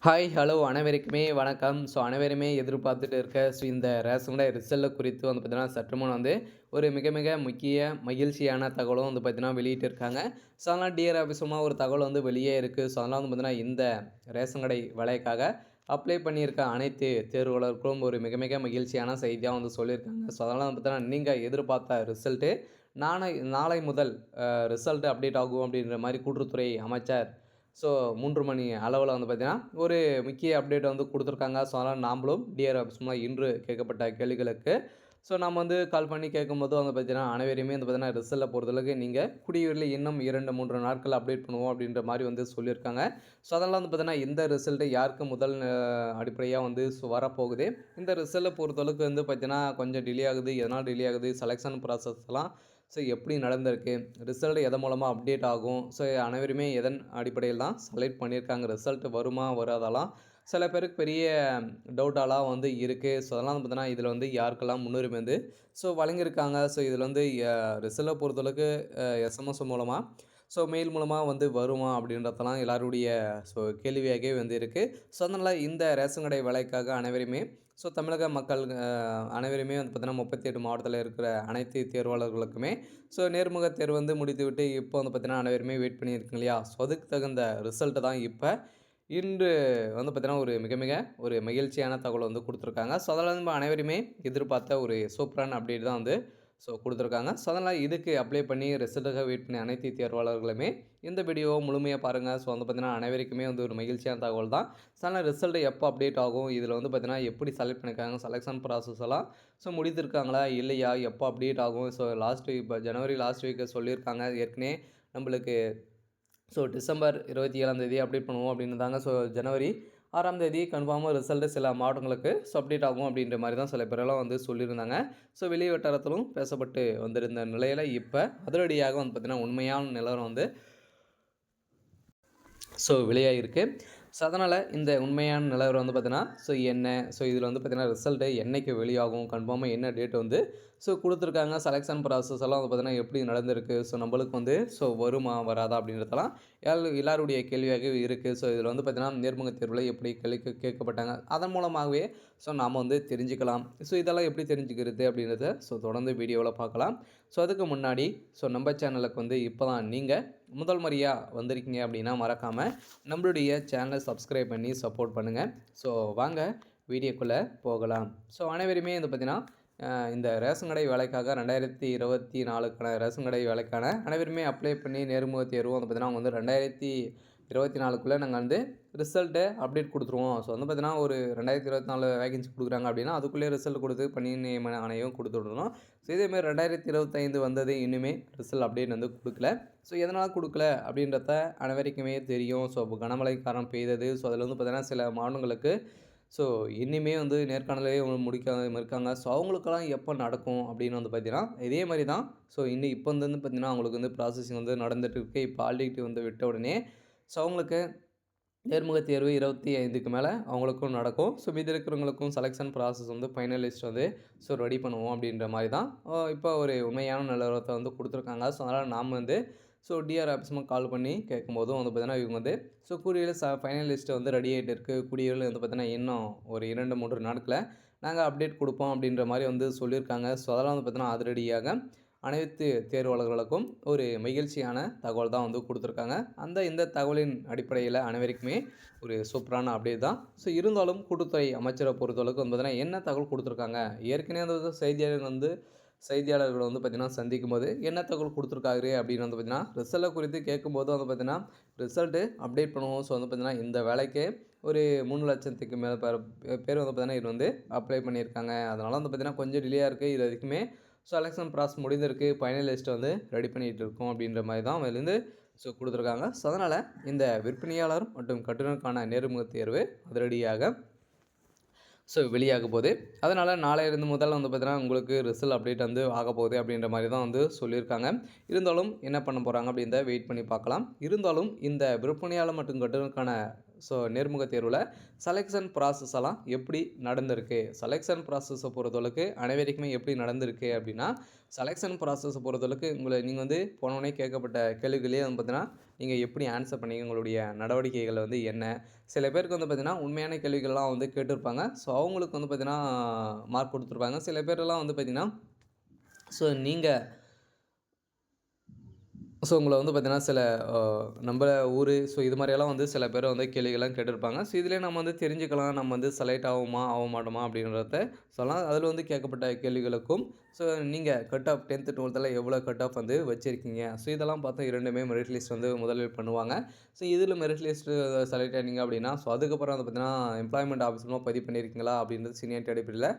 Hi, hello அனைவருக்குமே வணக்கம். அனைவருமே எதிர்பார்த்துட்டு இருக்க இந்த ரேஷன் கடை ரிசல்ட் குறித்து வந்து பார்த்தீங்கன்னா, சற்று முன் வந்து ஒரு மிக மிக முக்கிய மகிழ்ச்சியான தகவலும் வந்து பார்த்தீங்கன்னா வெளியிட்டிருக்காங்க. அதனால டிஆர் ஆஃபீஸ் மூலமா ஒரு தகவல் வந்து வெளியே இருக்கு. அதனால வந்து பார்த்தீங்கன்னா, இந்த ரேஷன் கடை வேலைக்காக அப்ளை பண்ணியிருக்க அனைத்து தேர்வாளர்களுக்கும் ஒரு மிக மிக மகிழ்ச்சியான செய்தியா வந்து சொல்லியிருக்காங்க. அதனால வந்து பார்த்தீங்கன்னா, நீங்க எதிர்பார்த்த ரிசல்ட்டு நாளை நாளை முதல் ரிசல்ட் அப்டேட் ஆகும் அப்படின்ற மாரி கூட்டுறவுத்துறை அமைச்சர் 3 மணி அளவுல வந்து பார்த்தீங்கன்னா, ஒரு முக்கிய அப்டேட் வந்து குடுத்துருக்காங்க. அதனால நாமளும் டிஆர் ஆஃபீஸ் மூலமா இன்று கேட்கப்பட்ட கேள்விகளுக்கு, நம்ம வந்து கால் பண்ணி கேட்கும்போது வந்து பார்த்தீங்கன்னா, அனைவரையுமே வந்து பார்த்தீங்கன்னா, ரிசல்ட்ட பொறுத்தளவுக்கு நீங்க கூடிய இன்னும் 2, 3 நாட்கள் அப்டேட் பண்ணுவோம் அப்படின்ற மாரி வந்து சொல்லியிருக்காங்க. அதனால வந்து பார்த்தீங்கன்னா, இந்த ரிசல்ட் யாருக்கு முதல் அடிப்படையா வந்து வரப்போகுது. இந்த ரிசல்ட்ட பொறுத்தளவுக்கு வந்து பார்த்தீங்கன்னா, கொஞ்சம் டிலே ஆகுது. எதனால டிலே ஆகுது? செலக்ஷன் ப்ராசஸ்லாம் எப்படி நடந்திருக்கு? ரிசல்ட் எதன் மூலமா அப்டேட் ஆகும்? அனைவருமே எதன் அடிப்படையில் தான் செலக்ட் பண்ணியிருக்காங்க? ரிசல்ட் வருமா? வராதாலாம் சில பேருக்கு பெரிய டவுட்டாலாம் வந்து இருக்கு. அதெல்லாம் வந்து பார்த்தீங்கன்னா, இதில வந்து யாருக்கெல்லாம் முன்னுரிமை வந்து வழங்கியிருக்காங்க. இதில வந்து ரிசல்ட்ட பொறுத்தளவுக்கு எஸ்எம்எஸ் மூலமா, மெயில் மூலமா வந்து வருமா? அப்படின்றதெல்லாம் எல்லாருடைய கேள்வியாகவே வந்து இருக்கு. அதனால இந்த ரேஷன் கடை வேலைக்காக அனைவருமே தமிழக மக்கள் அனைவருமே வந்து பார்த்தீங்கன்னா, 38 மாவட்டத்தில இருக்கிற அனைத்து தேர்வாளர்களுக்குமே நேர்முக தேர்வு வந்து முடித்துவிட்டு, இப்போ வந்து பார்த்தீங்கன்னா, அனைவருமே வெயிட் பண்ணியிருக்கீங்க இல்லையா? அதுக்கு தகுந்த ரிசல்ட் தான் இப்ப இன்று வந்து பார்த்தீங்கன்னா, ஒரு மிக மிக ஒரு மகிழ்ச்சியான தகவல் வந்து குடுத்துருக்காங்க. அதில வந்து நம்ம அனைவருமே எதிர்பார்த்த ஒரு சூப்பரான அப்டேட் தான் வந்து குடுத்துருக்காங்க. அதனால இதுக்கு அப்ளை பண்ணி ரிசல்ட்டுக்காக வெயிட் பண்ணி அனைத்து தேர்வாளர்களுமே இந்த வீடியோவ முழுமையா பாருங்க. வந்து பார்த்தீங்கன்னா, அனைவருக்குமே வந்து ஒரு மகிழ்ச்சியான தகவல் தான். அதனால ரிசல்ட் எப்போ அப்டேட் ஆகும்? இதில வந்து பார்த்தீங்கன்னா, எப்படி செலக்ட் பண்ணியிருக்காங்க? செலக்ஷன் ப்ராசஸ் எல்லாம் முடித்திருக்காங்களா? இல்லையா? எப்போ அப்டேட் ஆகும்? லாஸ்ட் வீக் இப்ப ஜனவரி லாஸ்ட் வீக் சொல்லியிருக்காங்க. ஏற்கனவே நம்மளுக்கு டிசம்பர் 27ஆம் தேதி அப்டேட் பண்ணுவோம் அப்படின்னுதாங்க. ஜனவரி 6ஆம் தேதி கன்ஃபார்மா ரிசல்ட் சில மாவட்டங்களுக்கு அப்டேட் ஆகும் அப்படின்ற மாரி தான் சில பேரெல்லாம் வந்து சொல்லியிருந்தாங்க. வெளி வட்டாரத்திலும் பேசப்பட்டு வந்திருந்த நிலையில இப்ப அதிரடியாக வந்து பார்த்தீங்கன்னா, உண்மையான நிலவரம் வந்து வெளியாகிருக்கு. அதனால இந்த உண்மையான நிலவரம் வந்து பார்த்தீங்கன்னா, என்ன? இதில வந்து பார்த்தீங்கன்னா, ரிசல்ட் என்னைக்கு வெளியாகும்? கன்ஃபார்மா என்ன டேட் வந்து குடுத்துருக்காங்க. செலக்ஷன் ப்ராசஸ் எல்லாம் வந்து பார்த்தீங்கன்னா, எப்படி நடந்திருக்கு? நம்மளுக்கு வந்து வருமா? வராதா? அப்படின்றதெல்லாம் எல்லாருடைய கேள்வியாகவே இருக்கு. இதில வந்து பார்த்தீங்கன்னா, நேர்முக தேர்வுல எப்படி கேள்வி கேட்கப்பட்டாங்க? அதன் மூலமாகவே நாம வந்து தெரிஞ்சுக்கலாம். இதெல்லாம் எப்படி தெரிஞ்சுக்கிறது? அப்படின்றத தொடர்ந்து வீடியோல பார்க்கலாம். அதுக்கு முன்னாடி நம்ம சேனலுக்கு வந்து இப்ப தான் நீங்க முதல் முறையா வந்திருக்கீங்க அப்படின்னா, மறக்காம நம்மளுடைய சேனலை சப்ஸ்கிரைப் பண்ணி சப்போர்ட் பண்ணுங்க. வாங்க வீடியோக்குள்ள போகலாம். அனைவருமே வந்து பார்த்தீங்கன்னா, இந்த ரேஷன் கடை வேலைக்காக 2024க்கான ரேஷன் கடை வேலைக்கான அனைவருமே அப்ளை பண்ணி நேர்முக தேர்வும் வந்து பார்த்தீங்கன்னா, அவங்க வந்து 2024க்குள்ள நாங்க வந்து ரிசல்ட்ட அப்டேட் குடுத்துருவோம். வந்து பார்த்தீங்கன்னா, ஒரு 2024 வேகன்சி குடுக்குறாங்க அப்படின்னா, அதுக்குள்ளேயே ரிசல்ட் குடுத்து பணி நியமன ஆணையம் குடுத்து விடணும். இதேமாரி 2025 வந்தது இன்னுமே ரிசல்ட் அப்டேட் வந்து குடுக்கல. எதனால குடுக்கல அப்படின்றத அனைவருக்குமே தெரியும். கனமழை காலம் பெய்தது. அதில வந்து பார்த்தீங்கன்னா, சில மாவட்டங்களுக்கு இன்னிமே வந்து நேர்காணலே முடிக்காம இருக்காங்க. அவங்களுக்கெல்லாம் எப்போ நடக்கும் அப்படின்னு வந்து பார்த்தீங்கன்னா, இதே மாரி தான் இப்போ வந்து பார்த்தீங்கன்னா, அவங்களுக்கு வந்து ப்ராசஸிங் வந்து நடந்துட்டு இருக்கு. இப்போ ஆல்ரெடி வந்து விட்ட உடனே அவங்களுக்கு நேர்முக தேர்வு 25க்கு மேல அவங்களுக்கும் நடக்கும். மீதி இருக்கிறவங்களுக்கும் செலக்ஷன் ப்ராசஸ் வந்து ஃபைனல் லிஸ்ட் வந்து ரெடி பண்ணுவோம் அப்படின்ற மாரி தான் இப்போ ஒரு உண்மையான நிலவரத்த வந்து குடுத்துருக்காங்க. அதனால நாம வந்து டிஆர் ஆஃபீஸ்க்கு கால் பண்ணி கேட்கும்போதும் வந்து பார்த்தீங்கன்னா, இவங்க வந்து கூடிய ஃபைனல் லிஸ்ட் வந்து ரெடி ஆயிட்டு இருக்கு. கூடிய விரைவில வந்து பார்த்தீங்கன்னா, இன்னும் ஒரு 2, 3 நாட்கள்ல நாங்க அப்டேட் குடுப்போம் அப்படின்ற மாரி வந்து சொல்லியிருக்காங்க. அதெல்லாம் வந்து பார்த்தீங்கன்னா, அதிரடியாக அனைத்து தேர்வாளர்களுக்கும் ஒரு மகிழ்ச்சியான தகவல் தான் வந்து குடுத்துருக்காங்க. இந்த தகவலின் அடிப்படையில அனைவருக்குமே ஒரு சூப்பரான அப்டேட் தான். இருந்தாலும் கூட்டுத்துறை அமைச்சர பொறுத்தளவுக்கு வந்து பார்த்தீங்கன்னா, என்ன தகவல் குடுத்துருக்காங்க? ஏற்கனவே அந்த செய்தியாளர்கள வந்து பார்த்தீங்கன்னா, சந்திக்கும்போது என்ன தகவல் குடுத்துருக்காரு அப்படின்னு வந்து பார்த்தீங்கன்னா, ரிசல்ட்ட குறித்து கேட்கும்போது வந்து பார்த்தீங்கன்னா, ரிசல்ட் அப்டேட் பண்ணுவோம். வந்து பார்த்தீங்கன்னா, இந்த வேலைக்கு ஒரு 3,00,000க்கு மேல பேர் வந்து பார்த்தீங்கன்னா, இது வந்து அப்ளை பண்ணியிருக்காங்க. அதனால வந்து பார்த்தீங்கன்னா, கொஞ்சம் டிலேயா இருக்கு. இது வரைக்குமே செலக்ஷன் ப்ராசஸ் முடிந்திருக்கு. ஃபைனல் லிஸ்ட் வந்து ரெடி பண்ணிட்டு இருக்கோம் அப்படின்ற மாரி தான் அதிலேருந்து குடுத்துருக்காங்க. அதனால இந்த விற்பனையாளர் மற்றும் கட்டுநருக்கான நேர்முக தேர்வு அதிரடியாக வெளியாக போகுது. அதனால நாளையிலிருந்து முதல் வந்து பார்த்தீங்கன்னா, உங்களுக்கு ரிசல்ட் அப்டேட் வந்து ஆகப்போகுது அப்படின்ற மாரி தான் வந்து சொல்லியிருக்காங்க. இருந்தாலும் என்ன பண்ண போறாங்க அப்படின்றத வெயிட் பண்ணி பார்க்கலாம். இருந்தாலும் இந்த விற்பனையாளர் மற்றும் கட்டுநருக்கான ஸோ நேர்முக தேர்வில் செலெக்ஷன் ப்ராசஸ் எல்லாம் எப்படி நடந்திருக்கு, செலெக்ஷன் ப்ராசஸை பொறுத்தளவுக்கு அனைவருக்குமே எப்படி நடந்திருக்கு அப்படின்னா, செலெக்ஷன் ப்ராசஸை பொறுத்தளவுக்கு நீங்கள் வந்து போனோடனே கேட்கப்பட்ட கேள்விகளே வந்து பார்த்தீங்கன்னா, நீங்கள் எப்படி ஆன்சர் பண்ணீங்க, உங்களுடைய நடவடிக்கைகள் வந்து என்ன. சில பேருக்கு வந்து பார்த்தீங்கன்னா உண்மையான கேள்விகள்லாம் வந்து கேட்டிருப்பாங்க. ஸோ அவங்களுக்கு வந்து பார்த்தீங்கன்னா மார்க் கொடுத்துருப்பாங்க. சில பேரெல்லாம் வந்து பார்த்தீங்கன்னா நீங்கள் உங்களை வந்து பார்த்தீங்கன்னா சில நம்ம ஊர் இது மாதிரியெல்லாம் வந்து சில பேர் வந்து கேள்விகள்லாம் கேட்டிருப்பாங்க. ஸோ இதிலே நம்ம வந்து தெரிஞ்சுக்கலாம், நம்ம வந்து செலக்ட் ஆக மாட்டோமா அப்படின்றத சொல்லலாம். அதில் வந்து கேட்கப்பட்ட கேள்விகளுக்கும் ஸோ நீங்கள் கட் ஆஃப் 10th 12th எவ்வளோ கட் ஆஃப் வந்து வச்சுருக்கீங்க. ஸோ இதெல்லாம் பார்த்தா இரண்டுமே மெரிட் லிஸ்ட் வந்து முதலில் பண்ணுவாங்க. ஸோ இதில் மெரிட் லிஸ்ட்டு செலக்ட் ஆனீங்க அப்படின்னா, ஸோ அதுக்கப்புறம் வந்து பார்த்தீங்கன்னா எம்ப்ளாய்மெண்ட் ஆஃபீஸ் மூலமாக பதிவு பண்ணியிருக்கீங்களா அப்படின்றது சீனியாரிட்டி அடிப்படையில்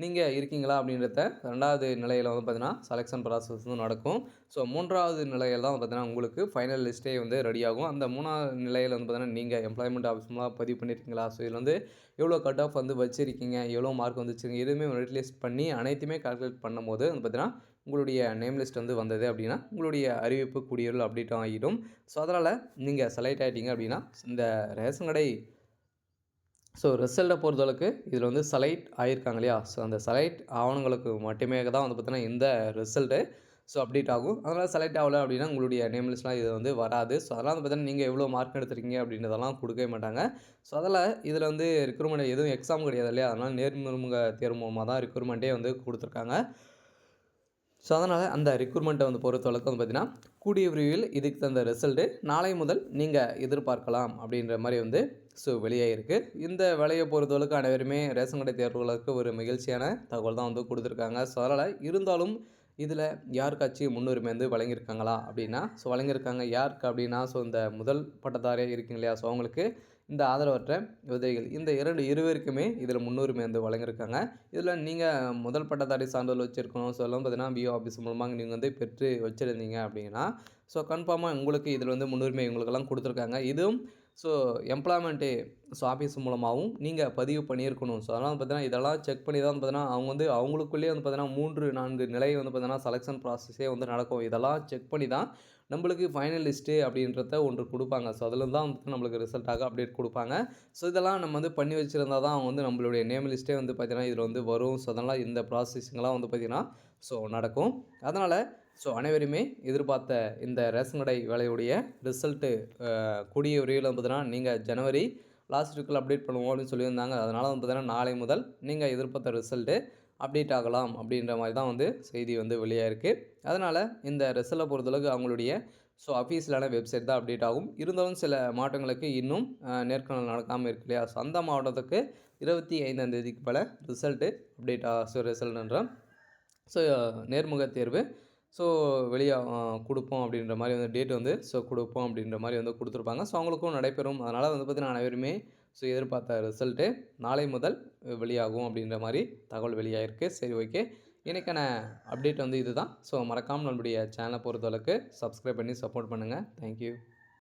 நீங்கள் இருக்கீங்களா அப்படின்றத 2வது நிலையில் வந்து பார்த்தீங்கன்னா செலெக்ஷன் ப்ராசஸ் வந்து நடக்கும். ஸோ 3வது நிலையில் தான் பார்த்தீங்கன்னா உங்களுக்கு ஃபைனல் லிஸ்ட்டே வந்து ரெடியாகும். அந்த 3வது நிலையில் வந்து பார்த்தீங்கன்னா நீங்கள் எம்ப்ளாய்மெண்ட் ஆஃபீஸ் மூலமாக பதிவு பண்ணியிருக்கீங்களா, ஸோ இதில் வந்து எவ்வளோ கட் ஆஃப் வந்து வச்சுருக்கீங்க, எவ்வளோ மார்க் வந்து வச்சுருக்கீங்க, எதுவுமே மெரிட் லிஸ்ட் பண்ணி அனைத்துமே கால்குலேட் பண்ணும்போது வந்து பார்த்தீங்கன்னா உங்களுடைய நேம் லிஸ்ட் வந்து வந்தது அப்படின்னா உங்களுடைய அறிவிப்பு கூடியவர்கள் அப்டேட் ஆகிடும். ஸோ அதனால் நீங்கள் செலக்ட் ஆகிட்டீங்க அப்படின்னா இந்த ரேஷன் கடை ரிசல்ட்டை பொறுத்தளவுக்கு இதில் வந்து செலக்ட் ஆகியிருக்காங்க இல்லையா, ஸோ அந்த செலக்ட் ஆவணங்களுக்கு மட்டுமே தான் வந்து பார்த்தீங்கன்னா இந்த ரிசல்ட்டு அப்டேட் ஆகும். அதனால் செலக்ட் ஆகலை அப்படின்னா உங்களுடைய நேம் லிஸ்ட்லாம் இது வந்து வராது. ஸோ அதெல்லாம் வந்து பார்த்தீங்கன்னா நீங்கள் எவ்வளோ மார்க் எடுத்துருக்கீங்க அப்படின்றதெல்லாம் கொடுக்கவே மாட்டாங்க. ஸோ அதில் இதில் வந்து ரெக்ரூட்மெண்ட் எதுவும் எக்ஸாம் கிடையாது இல்லையா, அதனால் நேர்முக தேர்வு மூலமாக தான் ரெக்ரூட்மெண்ட்டே வந்து கொடுத்துருக்காங்க. ஸோ அதனால் அந்த ரெக்ரூட்மெண்ட்டை வந்து பொறுத்தளவுக்கு வந்து பார்த்தீங்கன்னா கூடிய விரைவில் இதுக்கு தந்த ரிசல்ட்டு நாளை முதல் நீங்கள் எதிர்பார்க்கலாம் அப்படின்ற மாதிரி வந்து வெளியாகிருக்கு. இந்த வேலையை பொறுத்தளவுக்கு அனைவருமே ரேஷன் கடை தேர்வுகளுக்கு ஒரு மகிழ்ச்சியான தகவல் தான் வந்து கொடுத்துருக்காங்க. ஸோ அதனால் இருந்தாலும் இதில் யாருக்காச்சும் முன்னுரிமை வந்து வழங்கியிருக்காங்களா அப்படின்னா, வழங்கியிருக்காங்க. யாருக்கு அப்படின்னா இந்த முதல் பட்டதாரியாக இருக்குங்க இல்லையா, ஸோ அவங்களுக்கு இந்த ஆதரவற்ற விதவைகள் இந்த இருவருக்குமே இதில் முன்னுரிமை வந்து வழங்கியிருக்காங்க. இதில் நீங்கள் முதல் பட்டதாரி சான்றிதழ் வச்சுருக்கணும். ஸோ எல்லாம் பார்த்தீங்கன்னா பிஓ ஆஃபீஸ் மூலமாக நீங்கள் வந்து பெற்று வச்சுருந்தீங்க அப்படின்னா, கன்ஃபார்மாக உங்களுக்கு இதில் வந்து முன்னுரிமை உங்களுக்கெல்லாம் கொடுத்துருக்காங்க. இதுவும் எம்ப்ளாய்மெண்ட்டு ஆஃபீஸ் மூலமாகவும் நீங்கள் பதிவு பண்ணியிருக்கணும். ஸோ அதனால் பார்த்தீங்கன்னா இதெல்லாம் செக் பண்ணி தான் பார்த்தீங்கன்னா அவங்க வந்து அவங்களுக்குள்ளேயே வந்து பார்த்தீங்கன்னா 3, 4 நிலை வந்து பார்த்தீங்கன்னா செலெக்ஷன் ப்ராசஸே வந்து நடக்கும். இதெல்லாம் செக் பண்ணி தான் நம்மளுக்கு ஃபைனல் லிஸ்ட்டு அப்படின்றத ஒன்று கொடுப்பாங்க. ஸோ அதில் தான் வந்து நம்மளுக்கு ரிசல்ட்டாக அப்டேட் கொடுப்பாங்க. ஸோ இதெல்லாம் நம்ம வந்து பண்ணி வச்சுருந்தா தான் அவங்க வந்து நம்மளுடைய நேம் லிஸ்ட்டே வந்து பார்த்தீங்கன்னா இதில் வந்து வரும். ஸோ அதனால் இந்த ப்ராசஸிங்கெல்லாம் வந்து பார்த்திங்கன்னா நடக்கும். அதனால் அனைவருமே எதிர்பார்த்த இந்த ரேஷன் கடை வேலையுடைய ரிசல்ட்டு கூடிய விரைவில் வந்து பார்த்தீங்கன்னா நீங்கள் ஜனவரி லாஸ்ட் வீக்கில் அப்டேட் பண்ணுவோம் அப்படின்னு சொல்லியிருந்தாங்க. அதனால் வந்து பார்த்தீங்கன்னா நாளை முதல் நீங்கள் எதிர்பார்த்த ரிசல்ட்டு அப்டேட் ஆகலாம் அப்படின்ற மாதிரி தான் வந்து செய்தி வந்து வெளியாகிருக்கு. அதனால் இந்த ரிசல்ட்டை பொறுத்தளவுக்கு அவங்களுடைய அஃபீஷியலான வெப்சைட் தான் அப்டேட் ஆகும். இருந்தாலும் சில மாவட்டங்களுக்கு இன்னும் நேர்காணல் நடக்காமல் இருக்கு இல்லையா, ஸோ அந்த மாவட்டத்துக்கு 25ஆம் தேதிக்கு மேலே ரிசல்ட்டு அப்டேட் ரிசல்ட்ன்ற நேர்முக தேர்வு வெளியே கொடுப்போம் அப்படின்ற மாதிரி வந்து டேட் வந்து கொடுப்போம் அப்படின்ற மாதிரி வந்து கொடுத்துருப்பாங்க. ஸோ அவங்களுக்கும் நடைபெறும். அதனால் வந்து பார்த்திங்கன்னா அனைவருமே எதிர்பார்த்த ரிசல்ட்டு நாளை முதல் வெளியாகும் அப்படின்ற மாதிரி தகவல் வெளியாகிருக்கு. சரி, ஓகே. இன்றைக்கான அப்டேட் வந்து இதுதான். மறக்காமல் நம்மளுடைய சேனலை பொறுத்தளவுக்கு சப்ஸ்கிரைப் பண்ணி சப்போர்ட் பண்ணுங்கள். தேங்க்யூ.